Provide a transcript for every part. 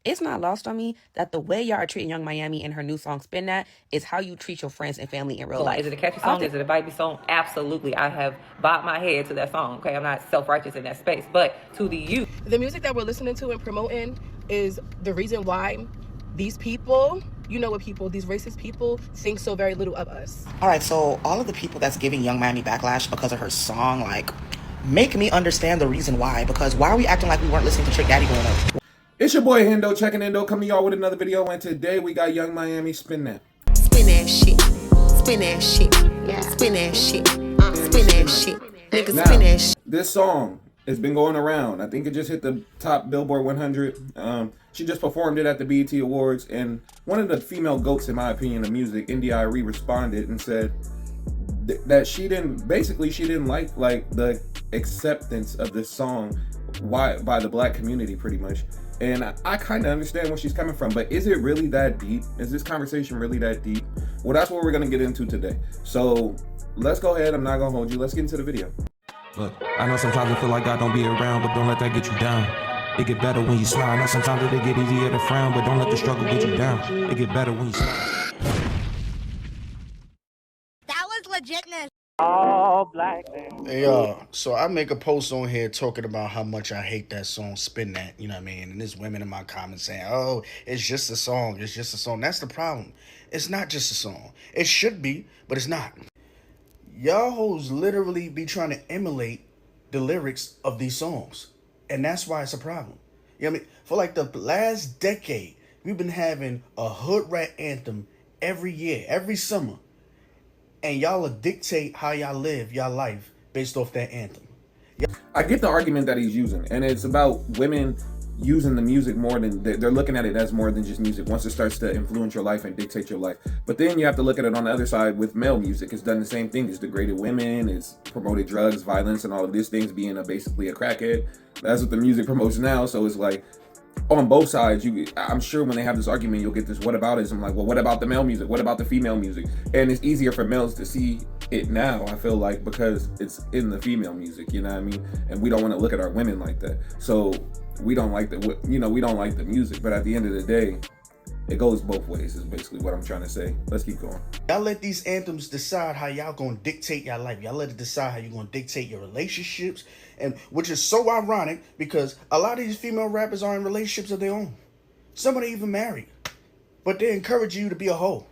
it's not lost on me that the way y'all are treating Young Miami in her new song Spin That is how you treat your friends and family in real life. Is it a catchy song? Is it a vibey song? Absolutely. I have bobbed my head to that song. Okay, I'm not self-righteous in that space, but to the youth, the music that we're listening to and promoting is the reason why these people, you know what people, these racist people think so very little of us. All right, so all of the people that's giving Young Miami backlash because of her song, like, make me understand the reason why. Because why are we acting like we weren't listening to Trick Daddy growing up? It's your boy Hendo, checking in, coming to y'all with another video, and today we got Young Miami Spin That. Spin that shit. Spin that shit. Spin that shit. Spin that shit. Nigga, now, spin that shit. This song has been going around. I think it just hit the top Billboard 100. She just performed it at the BET Awards, and one of the female goats, in my opinion, of music, India.Arie, responded and said that she didn't like the acceptance of this song by the black community, pretty much. And I kind of understand where she's coming from, but is it really that deep? Is this conversation really that deep? Well, that's what we're gonna get into today. So let's go ahead. I'm not gonna hold you. Let's get into the video. Look, I know sometimes I feel like God don't be around, but don't let that get you down. It get better when you smile. I know sometimes it get easier to frown, but don't let the struggle get you down. It get better when you smile. That was legitness. All black men. Hey, y'all, so I make a post on here talking about how much I hate that song, Spin That, you know what I mean? And there's women in my comments saying, oh, it's just a song, it's just a song. That's the problem. It's not just a song. It should be, but it's not. Y'all hoes literally be trying to emulate the lyrics of these songs. And that's why it's a problem. You know what I mean? For like the last decade, we've been having a hood rat anthem every year, every summer. And y'all will dictate how y'all live y'all life based off that anthem. I get the argument that he's using, and it's about women using the music more than they're looking at it as more than just music once it starts to influence your life and dictate your life. But then you have to look at it on the other side with male music. It's done the same thing. It's degraded women, it's promoted drugs, violence, and all of these things, being basically a crackhead. That's what the music promotes now. So it's like, on both sides, I'm sure when they have this argument, you'll get this whataboutism, like, well, what about the male music? What about the female music? And it's easier for males to see it now, I feel like, because it's in the female music, you know what I mean? And we don't want to look at our women like that. So we don't like we don't like the music, but at the end of the day, it goes both ways is basically what I'm trying to say. Let's keep going. Y'all let these anthems decide how y'all gonna dictate your life. Y'all let it decide how you're gonna dictate your relationships. And which is so ironic because a lot of these female rappers are in relationships of their own. Some of them even married. But they encourage you to be a hoe.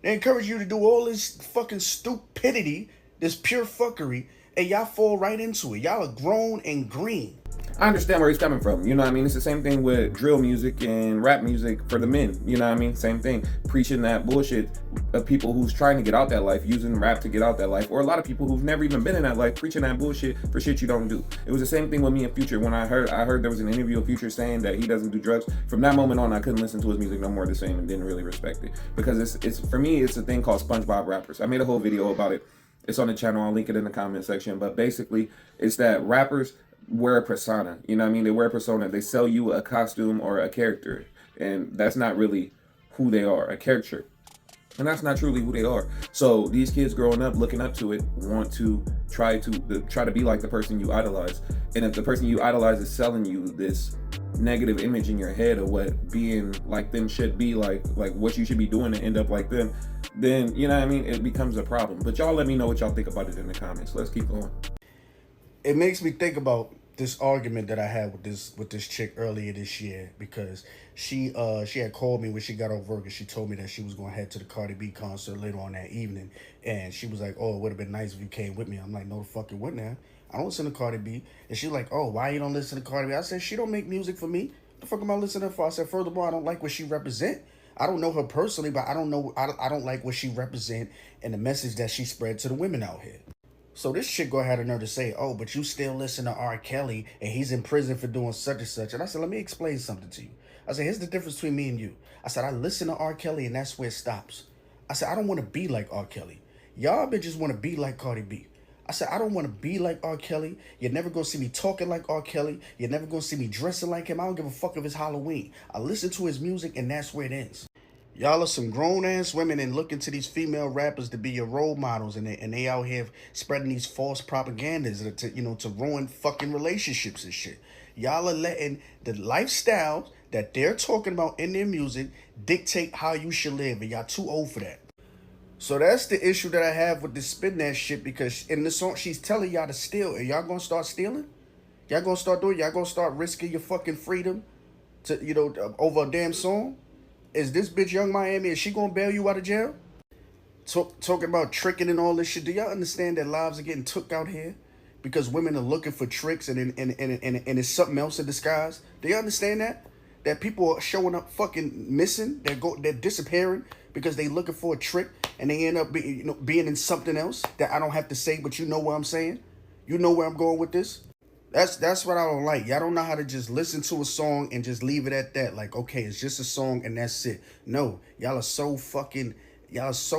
They encourage you to do all this fucking stupidity, this pure fuckery, and y'all fall right into it. Y'all are grown and green. I understand where he's coming from. You know what I mean? It's the same thing with drill music and rap music for the men. You know what I mean? Same thing. Preaching that bullshit of people who's trying to get out that life, using rap to get out that life. Or a lot of people who've never even been in that life, preaching that bullshit for shit you don't do. It was the same thing with me and Future. When I heard there was an interview of Future saying that he doesn't do drugs. From that moment on, I couldn't listen to his music no more the same and didn't really respect it. Because it's for me, it's a thing called SpongeBob rappers. I made a whole video about it. It's on the channel. I'll link it in the comment section. But basically, it's that rappers wear a persona, you know what I mean? They wear a persona. They sell you a costume or a character, and that's not really who they are, a caricature. And that's not truly who they are. So these kids growing up, looking up to it, want to try to be like the person you idolize. And if the person you idolize is selling you this negative image in your head of what being like them should be, like what you should be doing to end up like them, then, you know what I mean, it becomes a problem. But y'all let me know what y'all think about it in the comments. Let's keep going. It makes me think about this argument that I had with this chick earlier this year, because she had called me when she got off work and she told me that she was going to head to the Cardi B concert later on that evening, and she was like, oh, it would have been nice if you came with me. I'm like, no the fuck it wouldn't have. I don't listen to Cardi B. And she's like, oh, why you don't listen to Cardi B? I said, she don't make music for me. The fuck am I listening for? I said, furthermore, I don't like what she represent. I don't know her personally, but I don't like what she represent and the message that she spread to the women out here. So this chick go ahead and nerve to say, oh, but you still listen to R. Kelly and he's in prison for doing such and such. And I said, let me explain something to you. I said, here's the difference between me and you. I said, I listen to R. Kelly and that's where it stops. I said, I don't want to be like R. Kelly. Y'all bitches want to be like Cardi B. I said, I don't want to be like R. Kelly. You're never going to see me talking like R. Kelly. You're never going to see me dressing like him. I don't give a fuck if it's Halloween. I listen to his music and that's where it ends. Y'all are some grown-ass women and looking to these female rappers to be your role models, and they out here spreading these false propagandas to ruin fucking relationships and shit. Y'all are letting the lifestyles that they're talking about in their music dictate how you should live, and y'all too old for that. So that's the issue that I have with this spin that shit, because in the song she's telling y'all to steal, and y'all gonna start stealing? Y'all gonna start doing? Y'all gonna start risking your fucking freedom to, over a damn song? Is this bitch Young Miami? Is she gonna bail you out of jail? Talking about tricking and all this shit. Do y'all understand that lives are getting took out here because women are looking for tricks and it's something else in disguise? Do you understand that? That people are showing up fucking missing. They're disappearing because they looking for a trick and they end up being in something else that I don't have to say, but you know what I'm saying. You know where I'm going with this. That's what I don't like. Y'all don't know how to just listen to a song and just leave it at that. Like, okay, it's just a song and that's it. No, y'all are so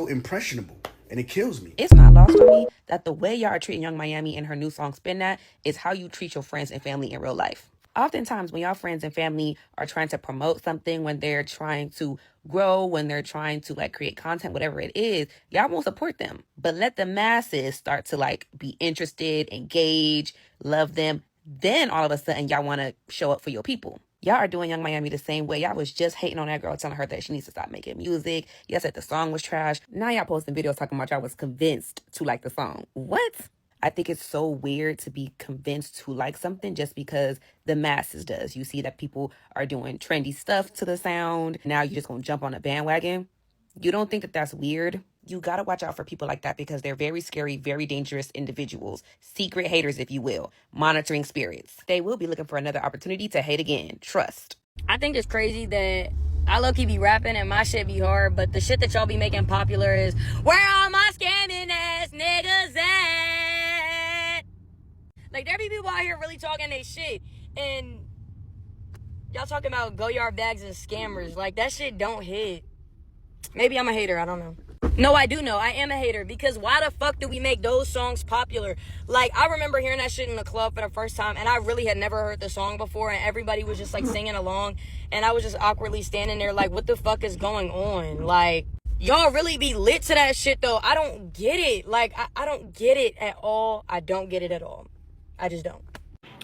impressionable, and it kills me. It's not lost on me that the way y'all are treating Young Miami in her new song Spin That is how you treat your friends and family in real life. Oftentimes when y'all friends and family are trying to promote something, when they're trying to grow, when they're trying to create content, whatever it is, y'all won't support them. But let the masses start to be interested, engage, love them. Then all of a sudden y'all want to show up for your people. Y'all are doing Young Miami the same way. Y'all was just hating on that girl, telling her that she needs to stop making music. Y'all said the song was trash. Now y'all posting videos talking about y'all was convinced to like the song. What? I think it's so weird to be convinced to like something just because the masses does. You see that people are doing trendy stuff to the sound. Now you're just going to jump on a bandwagon. You don't think that that's weird? You got to watch out for people like that because they're very scary, very dangerous individuals. Secret haters, if you will. Monitoring spirits. They will be looking for another opportunity to hate again. Trust. I think it's crazy that I low-key be rapping and my shit be hard, but the shit that y'all be making popular is, where all my scamming ass niggas at? There be people out here really talking they shit, and y'all talking about go-yard bags and scammers. That shit don't hit. Maybe I'm a hater, I don't know. No, I do know. I am a hater because why the fuck do we make those songs popular? I remember hearing that shit in the club for the first time, and I really had never heard the song before, and everybody was just singing along, and I was just awkwardly standing there what the fuck is going on? Y'all really be lit to that shit though. I don't get it. I don't get it at all. I don't get it at all. I just don't.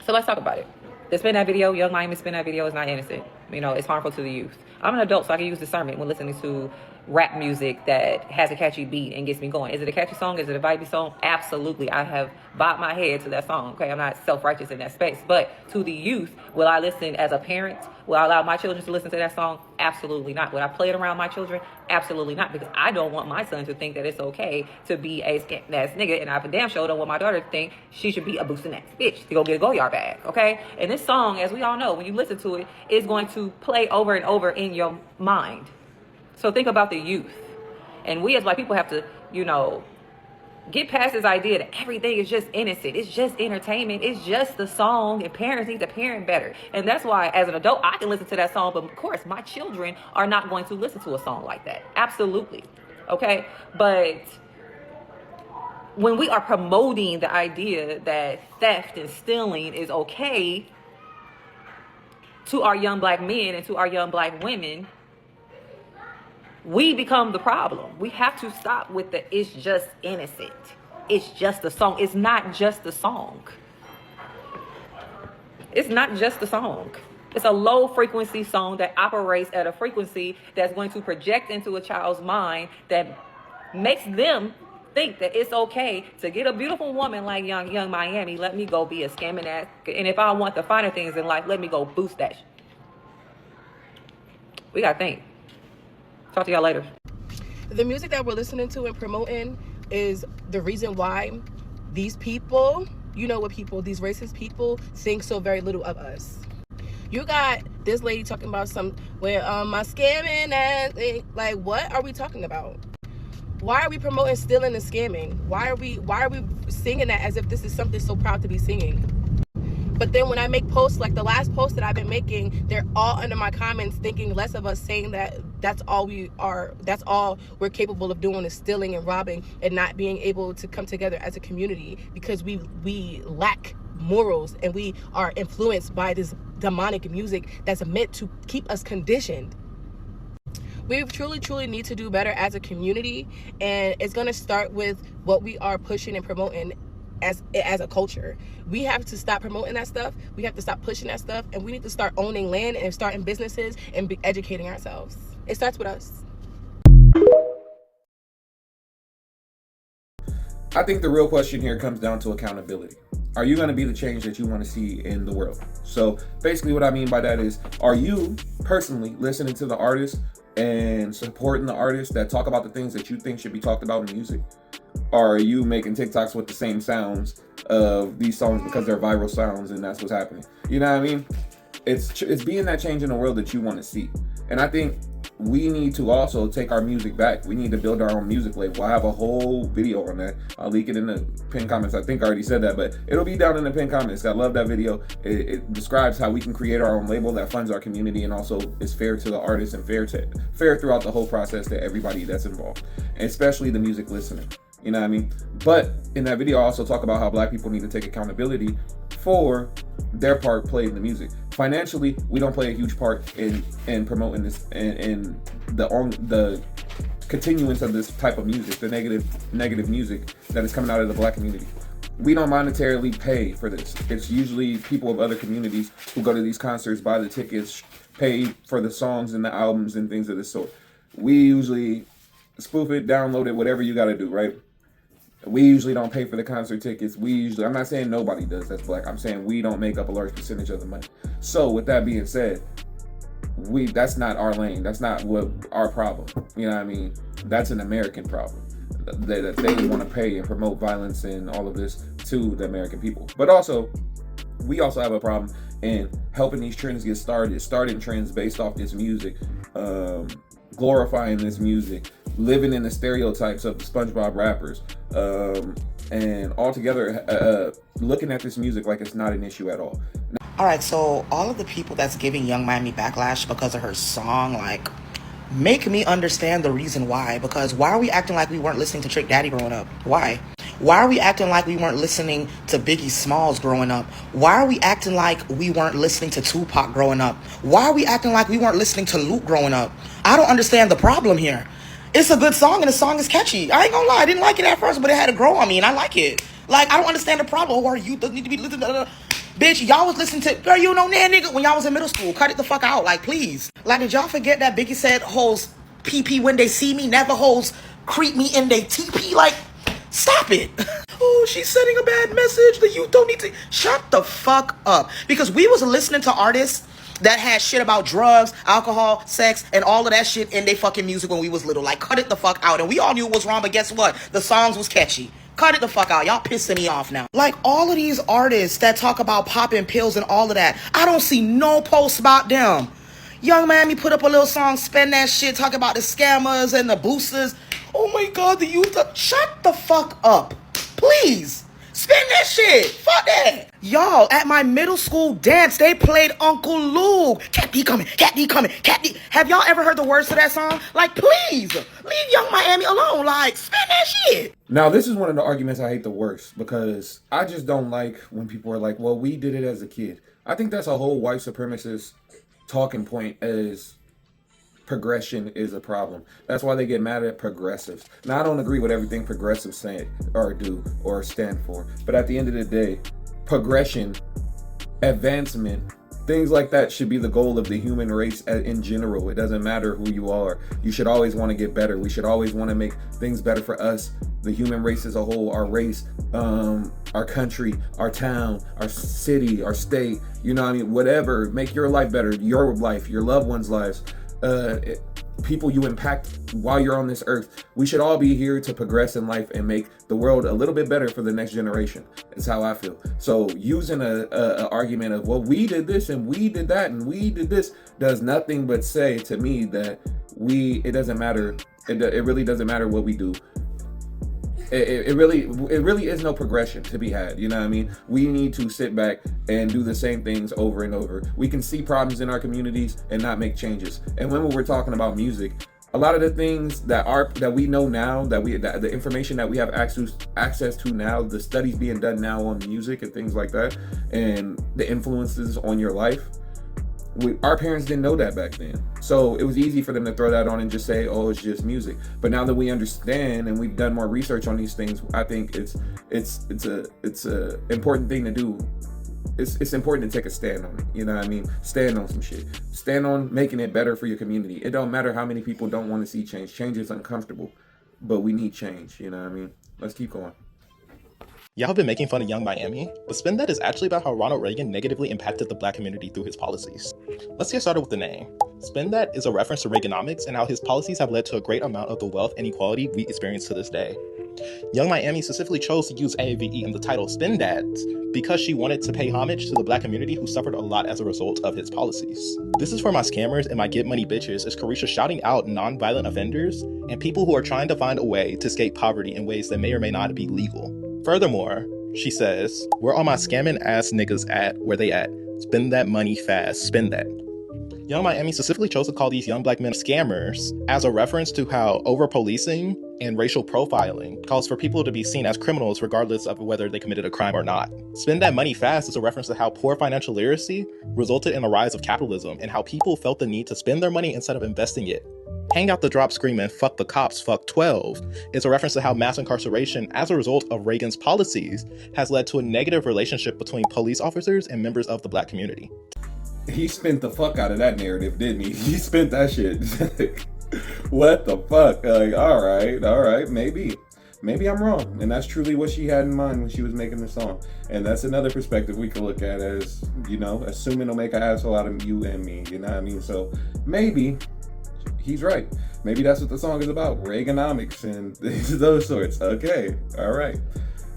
So let's talk about it. The Spin That video, Young Miami Spin That video is not innocent. It's harmful to the youth. I'm an adult, so I can use discernment when listening to rap music that has a catchy beat and gets me going. Is it a catchy song? Is it a vibey song? Absolutely. I have bobbed my head to that song. Okay, I'm not self-righteous in that space. But to the youth, will I listen as a parent? Will I allow my children to listen to that song? Absolutely not. Would I play it around my children? Absolutely not. Because I don't want my son to think that it's okay to be a scam-ass nigga, and I for damn sure don't want my daughter to think she should be a boosting ass bitch to go get a go-yard bag. Okay? And this song, as we all know, when you listen to it, is going to play over and over in your mind. So think about the youth. And we as white people have to, get past this idea that everything is just innocent. It's just entertainment. It's just the song, and parents need to parent better. And that's why as an adult, I can listen to that song. But of course, my children are not going to listen to a song like that. Absolutely. Okay? But when we are promoting the idea that theft and stealing is okay to our young black men and to our young black women, we become the problem. We have to stop with the it's just innocent. It's just a song. It's not just a song. It's not just a song. It's a low frequency song that operates at a frequency that's going to project into a child's mind that makes them think that it's okay to get a beautiful woman like young Miami. Let me go be a scamming ass. And if I want the finer things in life, let me go boost that. We got to think. Talk to y'all later. The music that we're listening to and promoting is the reason why these people, these racist people think so very little of us. You got this lady talking about my scamming and what are we talking about? Why are we promoting stealing and scamming? Why are we singing that as if this is something so proud to be singing? But then when I make posts like the last post that I've been making, they're all under my comments thinking less of us, saying that that's all we're capable of doing is stealing and robbing and not being able to come together as a community because we lack morals and we are influenced by this demonic music that's meant to keep us conditioned. We truly need to do better as a community, and it's going to start with what we are pushing and promoting as a culture. We have to stop promoting that stuff. We have to stop pushing that stuff, and we need to start owning land and starting businesses and educating ourselves. It starts with us. I think the real question here comes down to accountability. Are you going to be the change that you want to see in the world? So basically what I mean by that is, are you personally listening to the artists and supporting the artists that talk about the things that you think should be talked about in music? Or are you making TikToks with the same sounds of these songs because they're viral sounds and that's what's happening? You know what I mean? It's being that change in the world that you want to see. And I think we need to also take our music back. We need to build our own music label. I have a whole video on that. I'll leak it in the pinned comments. I think I already said that, but it'll be down in the pinned comments. I love that video. It describes how we can create our own label that funds our community and also is fair to the artists and fair throughout the whole process to everybody that's involved, especially the music listener. You know what I mean? But in that video, I also talk about how Black people need to take accountability for their part played in the music. Financially, we don't play a huge part in promoting this and the continuance of this type of music, the negative music that is coming out of the Black community. We don't monetarily pay for this. It's usually people of other communities who go to these concerts, buy the tickets, pay for the songs and the albums and things of this sort. We usually spoof it, download it, whatever you got to do, right? We usually don't pay for the concert tickets. I'm not saying nobody does that's Black. I'm saying we don't make up a large percentage of the money. So with that being said, that's not our lane. That's not what our problem. You know what I mean? That's an American problem. That they want to pay and promote violence and all of this to the American people. But also, we also have a problem in helping these trends get starting trends based off this music, glorifying this music, living in the stereotypes of the SpongeBob rappers, and altogether looking at this music like it's not an issue at all. All right, so all of the people that's giving Young Miami backlash because of her song, like, make me understand the reason why. Because why are we acting like we weren't listening to Trick Daddy growing up? Why? Why are we acting like we weren't listening to Biggie Smalls growing up? Why are we acting like we weren't listening to Tupac growing up? Why are we acting like we weren't listening to Luke growing up? I don't understand the problem here. It's a good song and the song is catchy. I ain't gonna lie, I didn't like it at first, but it had to grow on me and I like it. Like, I don't understand the problem. Or you doesn't need to be listening to... Bitch, y'all was listening to, girl, you know that nigga when y'all was in middle school. Cut it the fuck out, like, please. Like, did y'all forget that Biggie said hoes pee when they see me, never hoes creep me in they TP? Like, stop it. Oh, she's sending a bad message. The youth don't need to. Shut the fuck up. Because we was listening to artists that had shit about drugs, alcohol, sex, and all of that shit in they fucking music when we was little. Like, cut it the fuck out. And we all knew it was wrong, but guess what? The songs was catchy. Cut it the fuck out. Y'all pissing me off now. Like, all of these artists that talk about popping pills and all of that, I don't see no posts about them. Young Miami put up a little song, spend that shit, talk about the scammers and the boosters. Oh my God, the youth. Shut the fuck up. Please. Spend that shit. Fuck that. Y'all, at my middle school dance, they played Uncle Luke. Cat D coming, Cat D coming, Cat D. Have y'all ever heard the words to that song? Like, please, leave Young Miami alone. Like, spend that shit. Now, this is one of the arguments I hate the worst because I just don't like when people are like, well, we did it as a kid. I think that's a whole white supremacist talking point as progression is a problem. That's why they get mad at progressives. Now, I don't agree with everything progressives say or do or stand for, but at the end of the day, progression, advancement, things like that should be the goal of the human race in general. It doesn't matter who you are. You should always want to get better. We should always want to make things better for us, the human race as a whole, our race, our country, our town, our city, our state, you know what I mean? Whatever, make your life better, your life, your loved ones' lives. People you impact while you're on this earth. We should all be here to progress in life and make the world a little bit better for the next generation. That's how I feel. So using a argument of, well, we did this and we did that and we did this does nothing but say to me that it doesn't matter. It really doesn't matter what we do. It really is no progression to be had. You know what I mean? We need to sit back and do the same things over and over. We can see problems in our communities and not make changes. And when we're talking about music, a lot of the things that we know now, the information that we have access to now, the studies being done now on music and things like that, and the influences on your life, our parents didn't know that back then, so it was easy for them to throw that on and just say, oh, it's just music. But now that we understand and we've done more research on these things, I think it's a important thing to do. It's important to take a stand on it, you know what I mean? Stand on some shit. Stand on making it better for your community. It don't matter how many people don't want to see change. Change is uncomfortable, but we need change, you know what I mean? Let's keep going. Y'all have been making fun of Young Miami, but Spin That is actually about how Ronald Reagan negatively impacted the Black community through his policies. Let's get started with the name. Spin That is a reference to Reaganomics and how his policies have led to a great amount of the wealth and equality we experience to this day. Young Miami specifically chose to use AAVE in the title Spin That because she wanted to pay homage to the Black community who suffered a lot as a result of his policies. This is for my scammers and my get money bitches, is Carisha shouting out non-violent offenders and people who are trying to find a way to escape poverty in ways that may or may not be legal. Furthermore, she says, where all my scamming ass niggas at? Where they at? Spend that money fast, spend that. Young Miami specifically chose to call these young Black men scammers as a reference to how over-policing and racial profiling calls for people to be seen as criminals regardless of whether they committed a crime or not. Spend that money fast is a reference to how poor financial literacy resulted in a rise of capitalism and how people felt the need to spend their money instead of investing it. Hang out the drop screaming, fuck the cops, fuck 12, is a reference to how mass incarceration as a result of Reagan's policies has led to a negative relationship between police officers and members of the Black community. He spent the fuck out of that narrative, didn't he? He spent that shit. What the fuck? Like, all right, maybe I'm wrong, and that's truly what she had in mind when she was making the song. And that's another perspective we could look at as, you know, assuming it'll make an asshole out of you and me, you know what I mean? So maybe he's right. Maybe that's what the song is about, Reaganomics and those sorts. Okay, all right.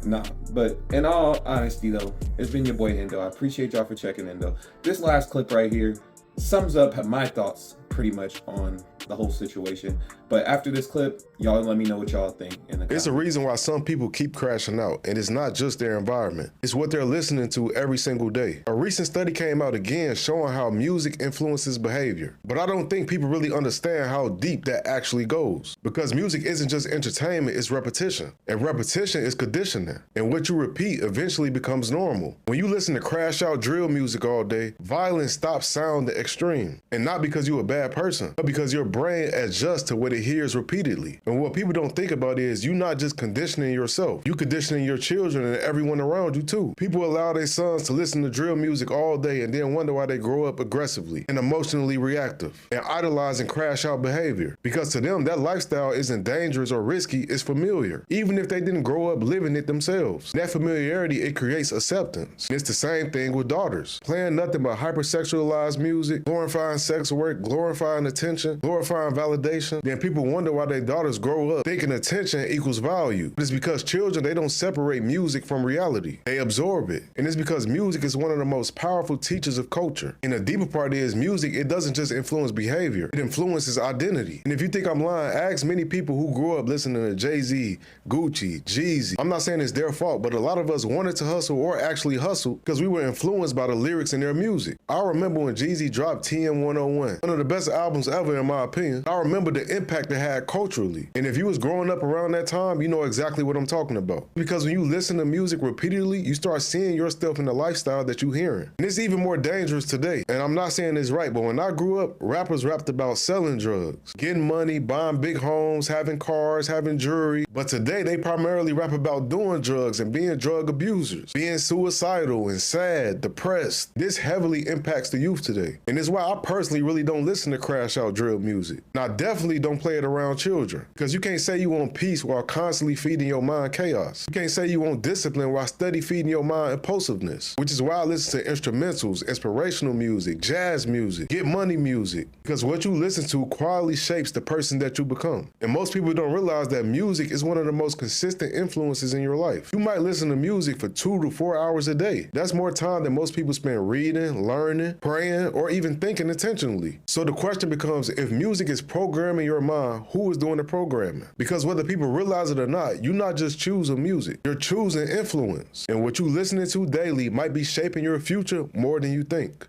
Nah, but in all honesty though, it's been your boy Hendo. I appreciate y'all for checking in though. This last clip right here sums up my thoughts pretty much on the whole situation. But after this clip, y'all let me know what y'all think in the comments. It's a reason why some people keep crashing out, and it's not just their environment. It's what they're listening to every single day. A recent study came out again showing how music influences behavior. But I don't think people really understand how deep that actually goes. Because music isn't just entertainment, it's repetition. And repetition is conditioning. And what you repeat eventually becomes normal. When you listen to crash out drill music all day, violence stops sounding extreme. And not because you're a bad person, but because your brain adjusts to what it hears repeatedly. And what people don't think about is you're not just conditioning yourself, you conditioning your children and everyone around you too. People allow their sons to listen to drill music all day and then wonder why they grow up aggressively and emotionally reactive and idolizing crash out behavior. Because to them, that lifestyle isn't dangerous or risky, it's familiar, even if they didn't grow up living it themselves. That familiarity, it creates acceptance. And it's the same thing with daughters. Playing nothing but hypersexualized music, glorifying sex work, glorifying attention, glorifying validation, then people wonder why their daughters grow up thinking attention equals value. It's because children, they don't separate music from reality. They absorb it. And it's because music is one of the most powerful teachers of culture. And the deeper part is music, it doesn't just influence behavior, it influences identity. And if you think I'm lying, ask many people who grew up listening to Jay-Z, Gucci, Jeezy. I'm not saying it's their fault, but a lot of us wanted to hustle or actually hustle because we were influenced by the lyrics in their music. I remember when Jeezy dropped TM101, one of the best albums ever in my opinion. I remember the impact it had culturally. And if you was growing up around that time, you know exactly what I'm talking about. Because when you listen to music repeatedly, you start seeing yourself in the lifestyle that you're hearing. And it's even more dangerous today. And I'm not saying this right, but when I grew up, rappers rapped about selling drugs, getting money, buying big homes, having cars, having jewelry. But today, they primarily rap about doing drugs and being drug abusers, being suicidal and sad, depressed. This heavily impacts the youth today. And it's why I personally really don't listen to crash out drill music. And I definitely don't play it around children. Because you can't say you want peace while constantly feeding your mind chaos. You can't say you want discipline while steady feeding your mind impulsiveness. Which is why I listen to instrumentals, inspirational music, jazz music, get money music. Because what you listen to quietly shapes the person that you become. And most people don't realize that music is one of the most consistent influences in your life. You might listen to music for 2 to 4 hours a day. That's more time than most people spend reading, learning, praying, or even thinking intentionally. So the question becomes, if music is programming your mind, who is doing the programming? Because whether people realize it or not, you're not just choosing music, you're choosing influence. And what you're listening to daily might be shaping your future more than you think.